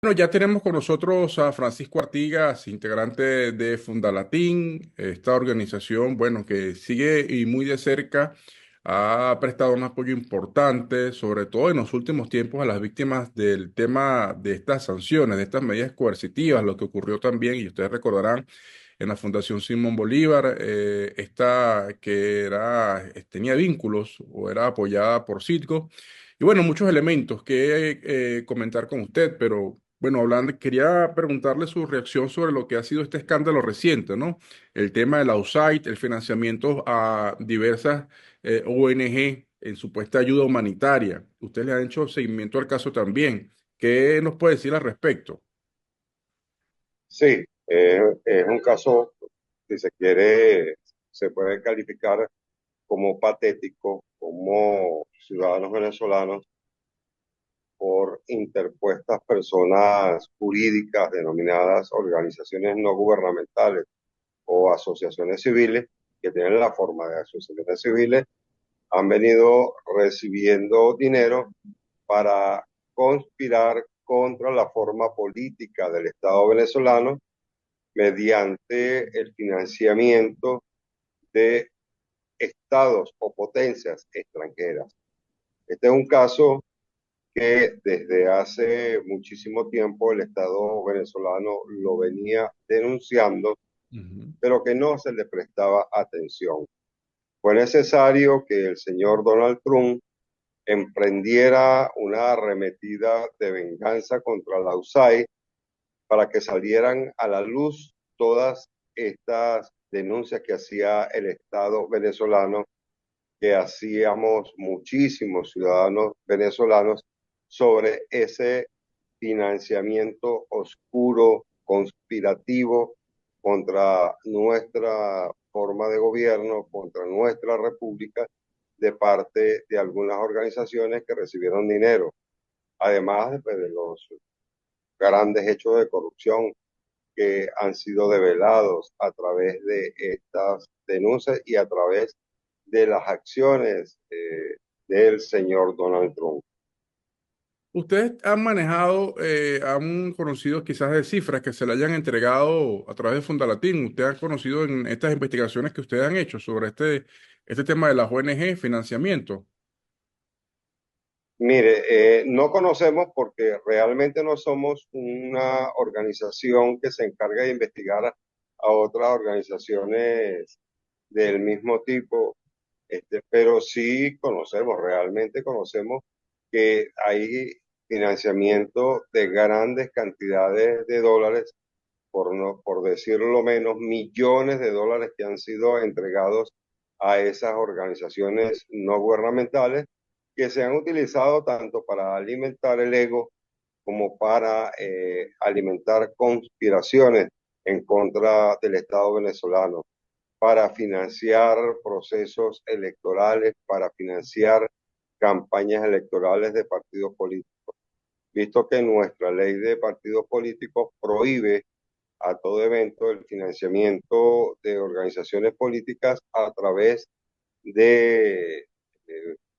Bueno, ya tenemos con nosotros a Francisco Artigas, integrante de Fundalatín, esta organización, bueno, que sigue y muy de cerca ha prestado un apoyo importante, sobre todo en los últimos tiempos, a las víctimas del tema de estas sanciones, de estas medidas coercitivas, lo que ocurrió también, y ustedes recordarán, en la Fundación Simón Bolívar, esta que tenía vínculos o era apoyada por Citgo. Y bueno, muchos elementos que comentar con usted, pero bueno, hablando, quería preguntarle su reacción sobre lo que ha sido este escándalo reciente, ¿no? El tema de la USAID, el financiamiento a diversas ONG en supuesta ayuda humanitaria. Usted le ha hecho seguimiento al caso también. ¿Qué nos puede decir al respecto? Sí, es un caso, si se quiere, se puede calificar como patético, como ciudadanos venezolanos por interpuestas personas jurídicas denominadas organizaciones no gubernamentales o asociaciones civiles, que tienen la forma de asociaciones civiles, han venido recibiendo dinero para conspirar contra la forma política del Estado venezolano mediante el financiamiento de estados o potencias extranjeras. Este es un caso que desde hace muchísimo tiempo el Estado venezolano lo venía denunciando, Ujú. pero que no se le prestaba atención. Fue necesario que el señor Donald Trump emprendiera una arremetida de venganza contra la USAID para que salieran a la luz todas estas denuncias que hacía el Estado venezolano, que hacíamos muchísimos ciudadanos venezolanos sobre ese financiamiento oscuro, conspirativo contra nuestra forma de gobierno, contra nuestra república, de parte de algunas organizaciones que recibieron dinero, además de los grandes hechos de corrupción que han sido develados a través de estas denuncias y a través de las acciones del señor Donald Trump. ¿Ustedes han manejado, han conocido quizás de cifras que se le hayan entregado a través de Fundalatín? ¿Usted ha conocido en estas investigaciones que ustedes han hecho sobre este tema de las ONG, financiamiento? Mire, no conocemos porque realmente no somos una organización que se encarga de investigar a otras organizaciones del mismo tipo, pero sí conocemos, realmente conocemos que hay financiamiento de grandes cantidades de dólares, por decirlo menos, millones de dólares que han sido entregados a esas organizaciones no gubernamentales que se han utilizado tanto para alimentar el ego como para alimentar conspiraciones en contra del Estado venezolano, para financiar procesos electorales, para financiar campañas electorales de partidos políticos, visto que nuestra ley de partidos políticos prohíbe a todo evento el financiamiento de organizaciones políticas a través de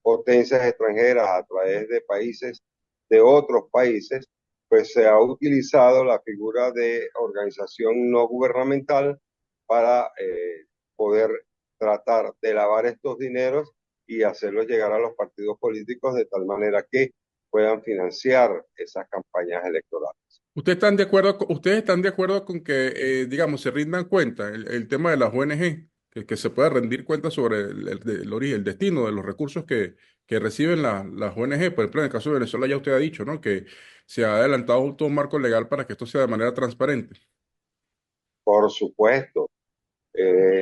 potencias extranjeras, a través de países, de otros países, pues se ha utilizado la figura de organización no gubernamental para poder tratar de lavar estos dineros y hacerlos llegar a los partidos políticos de tal manera que puedan financiar esas campañas electorales. ¿Ustedes están de acuerdo con que, digamos, se rindan cuenta el tema de las ONG, que se pueda rendir cuenta sobre el origen, el destino de los recursos que reciben las ONG? Por ejemplo, en el caso de Venezuela ya usted ha dicho, ¿no? Que se ha adelantado todo un marco legal para que esto sea de manera transparente. Por supuesto,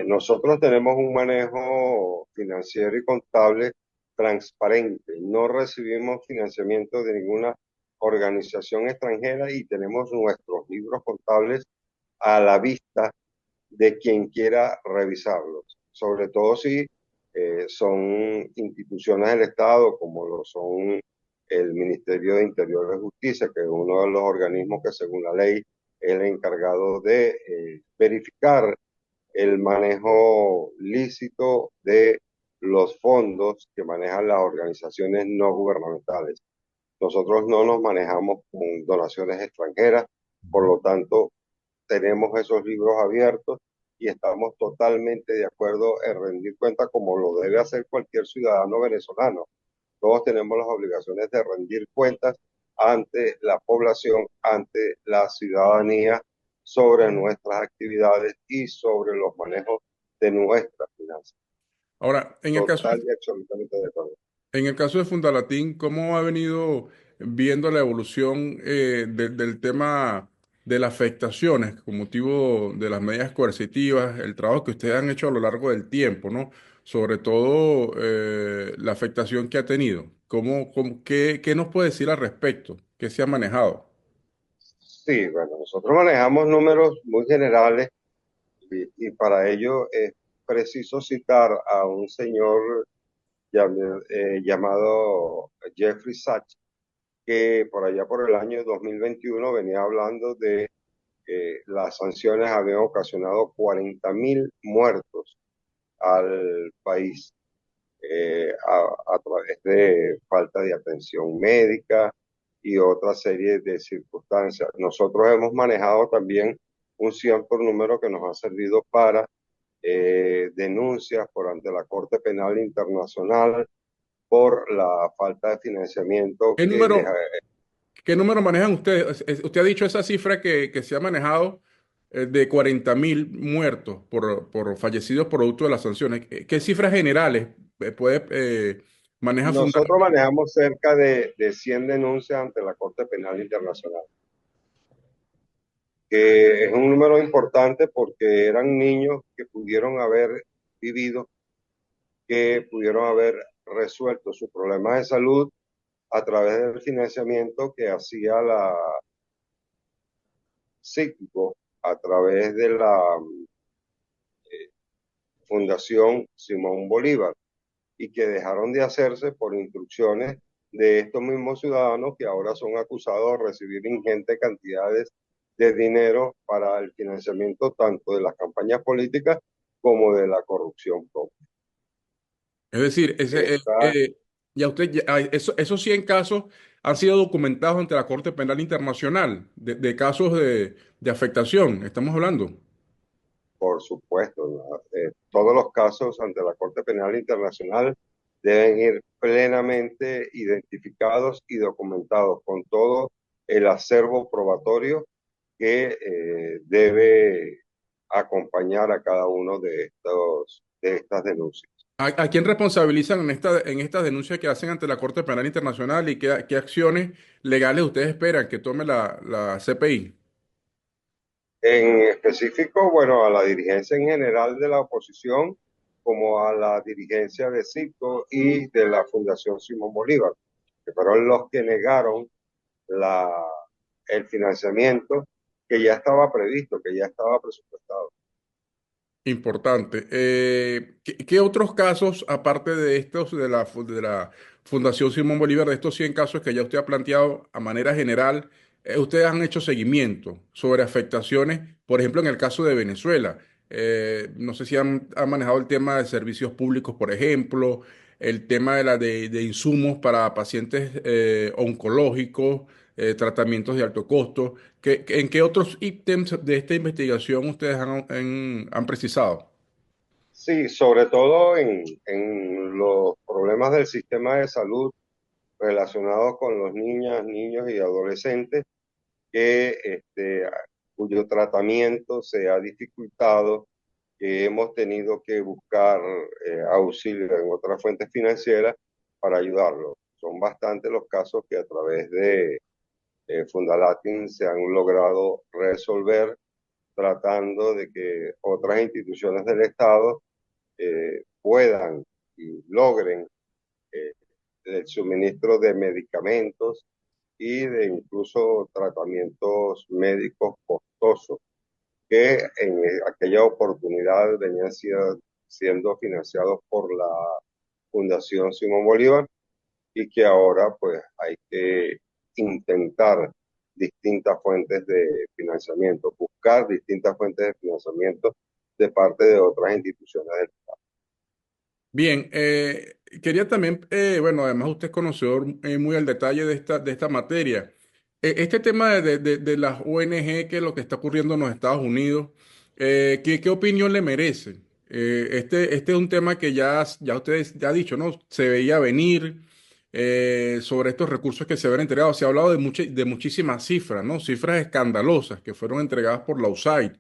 nosotros tenemos un manejo financiero y contable transparente. No recibimos financiamiento de ninguna organización extranjera y tenemos nuestros libros contables a la vista de quien quiera revisarlos, sobre todo si son instituciones del Estado, como lo son el Ministerio de Interior y Justicia, que es uno de los organismos que según la ley es el encargado de verificar el manejo lícito de los fondos que manejan las organizaciones no gubernamentales. Nosotros no nos manejamos con donaciones extranjeras, por lo tanto, tenemos esos libros abiertos y estamos totalmente de acuerdo en rendir cuenta como lo debe hacer cualquier ciudadano venezolano. Todos tenemos las obligaciones de rendir cuentas ante la población, ante la ciudadanía, sobre nuestras actividades y sobre los manejos de nuestras finanzas. Ahora, Total y absolutamente de acuerdo. en el caso de Fundalatín, ¿cómo ha venido viendo la evolución del tema de las afectaciones con motivo de las medidas coercitivas, el trabajo que ustedes han hecho a lo largo del tiempo, ¿no? Sobre todo la afectación que ha tenido. ¿Qué nos puede decir al respecto? ¿Qué se ha manejado? Sí, bueno, nosotros manejamos números muy generales y para ello es preciso citar a un señor llamado Jeffrey Sachs, que por allá por el año 2021 venía hablando de que las sanciones habían ocasionado 40.000 muertos al país a través de falta de atención médica y otra serie de circunstancias. Nosotros hemos manejado también un 100 por número que nos ha servido para denuncias por ante la Corte Penal Internacional por la falta de financiamiento ¿Qué que les... número, qué número manejan ustedes? Usted ha dicho esa cifra que se ha manejado de 40.000 muertos por fallecidos producto de las sanciones. ¿Qué cifras generales puede maneja Nosotros Fundalatín? manejamos cerca de 100 denuncias ante la Corte Penal Internacional, que es un número importante porque eran niños que pudieron haber vivido, que pudieron haber resuelto sus problemas de salud a través del financiamiento que hacía la psíquico a través de la Fundación Simón Bolívar y que dejaron de hacerse por instrucciones de estos mismos ciudadanos que ahora son acusados de recibir ingentes cantidades de dinero para el financiamiento tanto de las campañas políticas como de la corrupción propia. Es decir, Esta, ya usted, esos 100 casos han sido documentados ante la Corte Penal Internacional de casos de afectación, estamos hablando. por supuesto, ¿no? Todos los casos ante la Corte Penal Internacional deben ir plenamente identificados y documentados con todo el acervo probatorio que debe acompañar a cada uno de estas denuncias. ¿A quién responsabilizan en estas denuncias que hacen ante la Corte Penal Internacional y qué acciones legales ustedes esperan que tome la CPI? En específico, bueno, a la dirigencia en general de la oposición, como a la dirigencia de CICO y de la Fundación Simón Bolívar, que fueron los que negaron la, el financiamiento que ya estaba previsto, que ya estaba presupuestado. Importante. ¿Qué otros casos, aparte de estos de la Fundación Simón Bolívar, de estos 100 casos que ya usted ha planteado a manera general, ustedes han hecho seguimiento sobre afectaciones, por ejemplo, en el caso de Venezuela? No sé si han manejado el tema de servicios públicos, por ejemplo, el tema de insumos para pacientes oncológicos, tratamientos de alto costo. ¿En qué otros ítems de esta investigación ustedes han precisado? Sí, sobre todo en los problemas del sistema de salud relacionados con los niñas, niños y adolescentes que cuyo tratamiento se ha dificultado, que hemos tenido que buscar auxilio en otras fuentes financieras para ayudarlos. Son bastantes los casos que a través de Fundalatin se han logrado resolver tratando de que otras instituciones del Estado puedan y logren eh, el suministro de medicamentos y de incluso tratamientos médicos costosos que en aquella oportunidad venían siendo financiados por la Fundación Simón Bolívar y que ahora pues hay que intentar distintas fuentes de financiamiento, buscar distintas fuentes de financiamiento de parte de otras instituciones del Bien, Quería también, bueno, además usted es conocedor muy al detalle de esta materia. Este tema de las ONG, que es lo que está ocurriendo en los Estados Unidos, ¿qué opinión le merece? Este es un tema que ya ustedes ya ha dicho, ¿no? Se veía venir sobre estos recursos que se habían entregado. Se ha hablado de muchísimas cifras, ¿no? Cifras escandalosas que fueron entregadas por la USAID.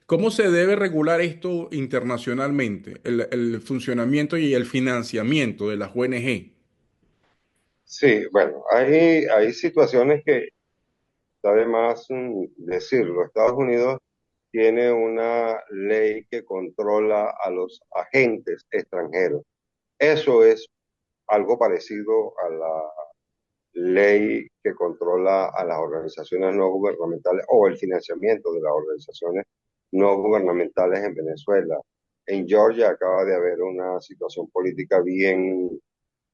¿Cómo se debe regular esto internacionalmente, el funcionamiento y el financiamiento de las ONG? Sí, bueno, hay situaciones que está de más decirlo. Estados Unidos tiene una ley que controla a los agentes extranjeros. Eso es algo parecido a la ley que controla a las organizaciones no gubernamentales o el financiamiento de las organizaciones no gubernamentales en Venezuela. En Georgia acaba de haber una situación política bien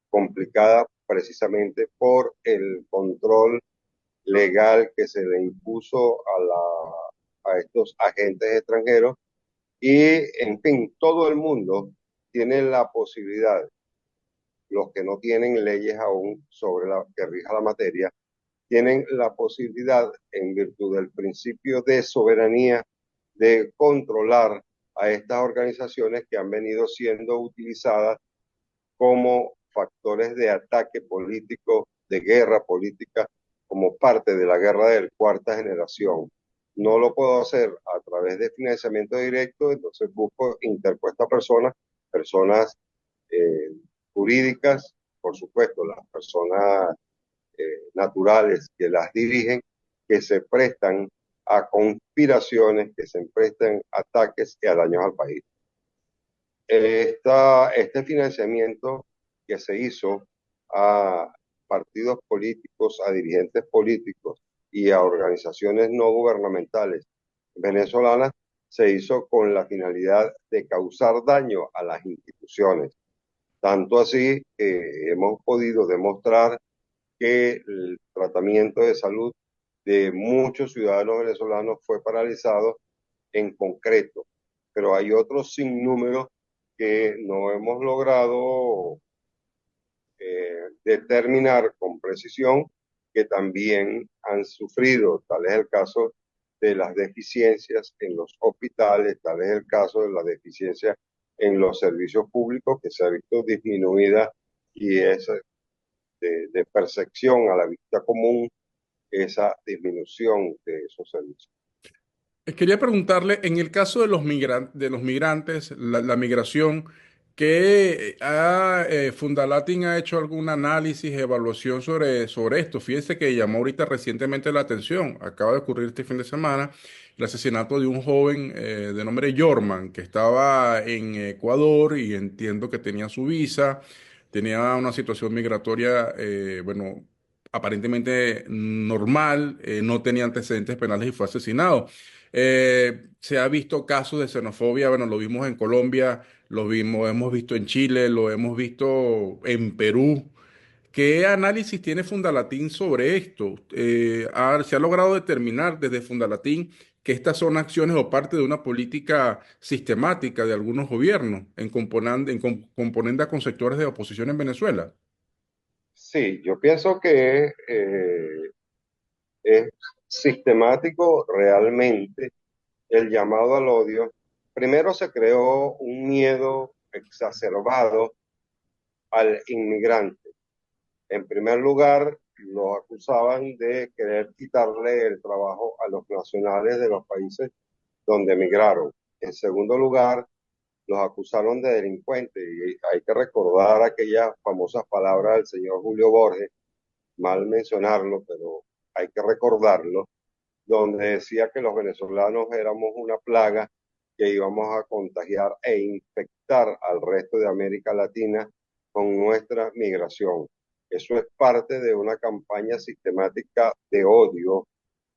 complicada precisamente por el control legal que se le impuso a estos agentes extranjeros y, en fin, todo el mundo tiene la posibilidad, los que no tienen leyes aún sobre la que rija la materia, tienen la posibilidad, en virtud del principio de soberanía, de controlar a estas organizaciones que han venido siendo utilizadas como factores de ataque político, de guerra política, como parte de la guerra de cuarta generación. No lo puedo hacer a través de financiamiento directo, entonces busco interpuestas personas, personas eh, jurídicas, por supuesto, las personas naturales que las dirigen, que se prestan a conspiraciones, que se prestan a ataques y a daños al país. Este financiamiento que se hizo a partidos políticos, a dirigentes políticos y a organizaciones no gubernamentales venezolanas se hizo con la finalidad de causar daño a las instituciones. Tanto así que hemos podido demostrar que el tratamiento de salud de muchos ciudadanos venezolanos fue paralizado en concreto, pero hay otros sinnúmeros que no hemos logrado determinar con precisión que también han sufrido. Tal es el caso de las deficiencias en los hospitales, tal es el caso de la deficiencia en los servicios públicos que se ha visto disminuida y es de percepción a la vista común esa disminución de esos servicios. Quería preguntarle, en el caso de de los migrantes, la migración, ¿qué Fundalatin ha hecho algún análisis, evaluación sobre esto? Fíjese que llamó ahorita recientemente la atención, acaba de ocurrir este fin de semana, el asesinato de un joven de nombre Yorman, que estaba en Ecuador y entiendo que tenía su visa, tenía una situación migratoria, bueno, aparentemente normal, no tenía antecedentes penales y fue asesinado. Se ha visto casos de xenofobia, bueno, lo vimos en Colombia, hemos visto en Chile, lo hemos visto en Perú. ¿Qué análisis tiene Fundalatín sobre esto? ¿Se ha logrado determinar desde Fundalatín que estas son acciones o parte de una política sistemática de algunos gobiernos en componenda con sectores de oposición en Venezuela? Sí, yo pienso que es sistemático realmente el llamado al odio. Primero se creó un miedo exacerbado al inmigrante. En primer lugar, los acusaban de querer quitarle el trabajo a los nacionales de los países donde emigraron. En segundo lugar, los acusaron de delincuentes y hay que recordar aquellas famosas palabras del señor Julio Borges, mal mencionarlo, pero hay que recordarlo, donde decía que los venezolanos éramos una plaga que íbamos a contagiar e infectar al resto de América Latina con nuestra migración. Eso es parte de una campaña sistemática de odio,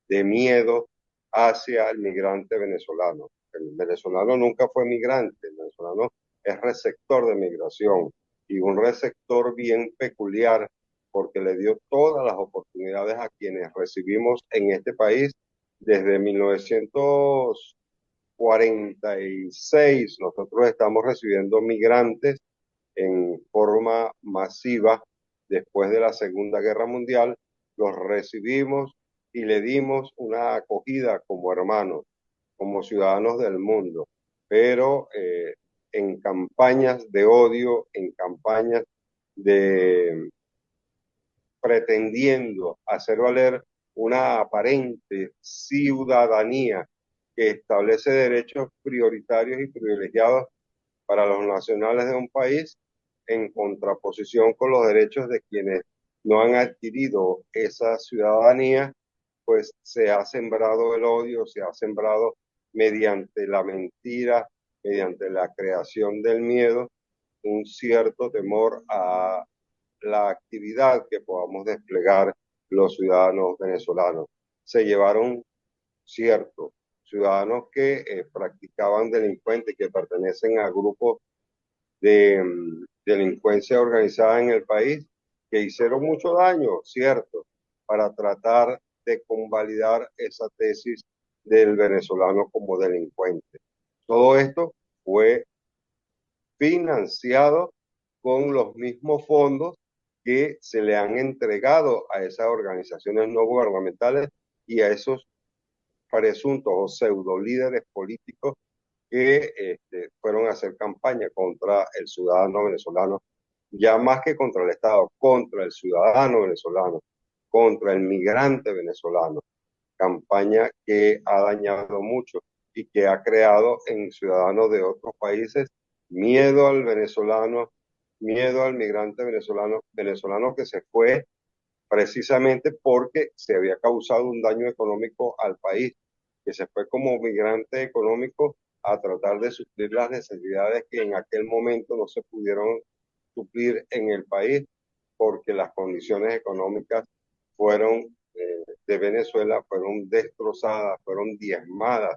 de miedo hacia el migrante venezolano. El venezolano nunca fue migrante, el venezolano es receptor de migración y un receptor bien peculiar porque le dio todas las oportunidades a quienes recibimos en este país desde 1946. Nosotros estamos recibiendo migrantes en forma masiva después de la Segunda Guerra Mundial, los recibimos y le dimos una acogida como hermanos, como ciudadanos del mundo, pero en campañas de odio, en campañas de pretendiendo hacer valer una aparente ciudadanía que establece derechos prioritarios y privilegiados para los nacionales de un país en contraposición con los derechos de quienes no han adquirido esa ciudadanía, pues se ha sembrado el odio, se ha sembrado mediante la mentira, mediante la creación del miedo, un cierto temor a la actividad que podamos desplegar los ciudadanos venezolanos. Se llevaron ciertos ciudadanos que practicaban delincuentes, que pertenecen a grupos de delincuencia organizada en el país, que hicieron mucho daño, cierto, para tratar de convalidar esa tesis del venezolano como delincuente. Todo esto fue financiado con los mismos fondos que se le han entregado a esas organizaciones no gubernamentales y a esos presuntos o pseudo líderes políticos que fueron a hacer campaña contra el ciudadano venezolano, ya más que contra el Estado, contra el ciudadano venezolano, contra el migrante venezolano, campaña que ha dañado mucho y que ha creado en ciudadanos de otros países miedo al venezolano, miedo al migrante venezolano, venezolano que se fue precisamente porque se había causado un daño económico al país, que se fue como migrante económico a tratar de suplir las necesidades que en aquel momento no se pudieron suplir en el país porque las condiciones económicas fueron de Venezuela fueron destrozadas, fueron diezmadas,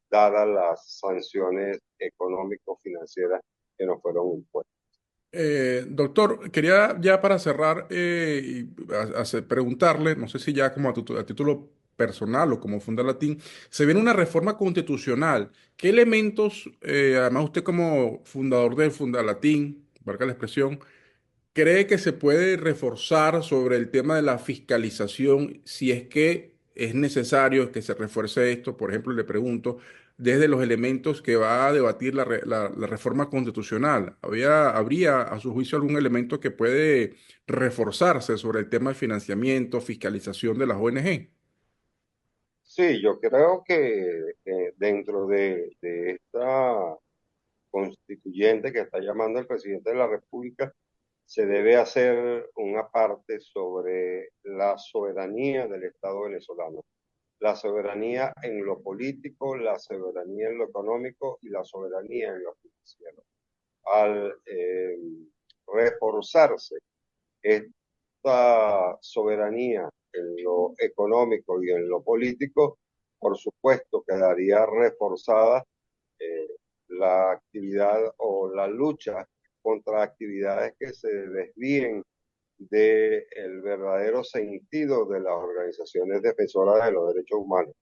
dadas las sanciones económico-financieras que nos fueron impuestas. Doctor, quería ya para cerrar preguntarle, no sé si ya como a título personal o como Funda Latín, se viene una reforma constitucional. ¿Qué elementos, además usted como fundador de Funda Latín, marca la expresión, cree que se puede reforzar sobre el tema de la fiscalización si es que es necesario que se refuerce esto? Por ejemplo, le pregunto, desde los elementos que va a debatir la reforma constitucional, ¿habría a su juicio algún elemento que puede reforzarse sobre el tema de financiamiento, fiscalización de las ONG? Sí, yo creo que dentro de esta constituyente que está llamando el presidente de la República, se debe hacer una parte sobre la soberanía del Estado venezolano. La soberanía en lo político, la soberanía en lo económico y la soberanía en lo financiero. Al reforzarse esta soberanía en lo económico y en lo político, por supuesto quedaría reforzada eh, la actividad o la lucha contra actividades que se desvíen del verdadero sentido de las organizaciones defensoras de los derechos humanos,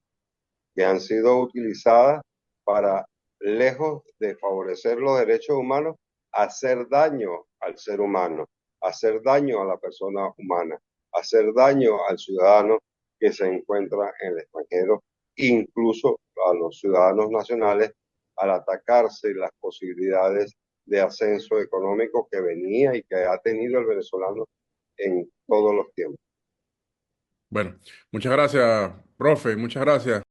que han sido utilizadas para, lejos de favorecer los derechos humanos, hacer daño al ser humano, hacer daño a la persona humana, hacer daño al ciudadano que se encuentra en el extranjero, incluso a los ciudadanos nacionales, al atacarse las posibilidades de ascenso económico que venía y que ha tenido el venezolano en todos los tiempos. Bueno, muchas gracias, profe, muchas gracias.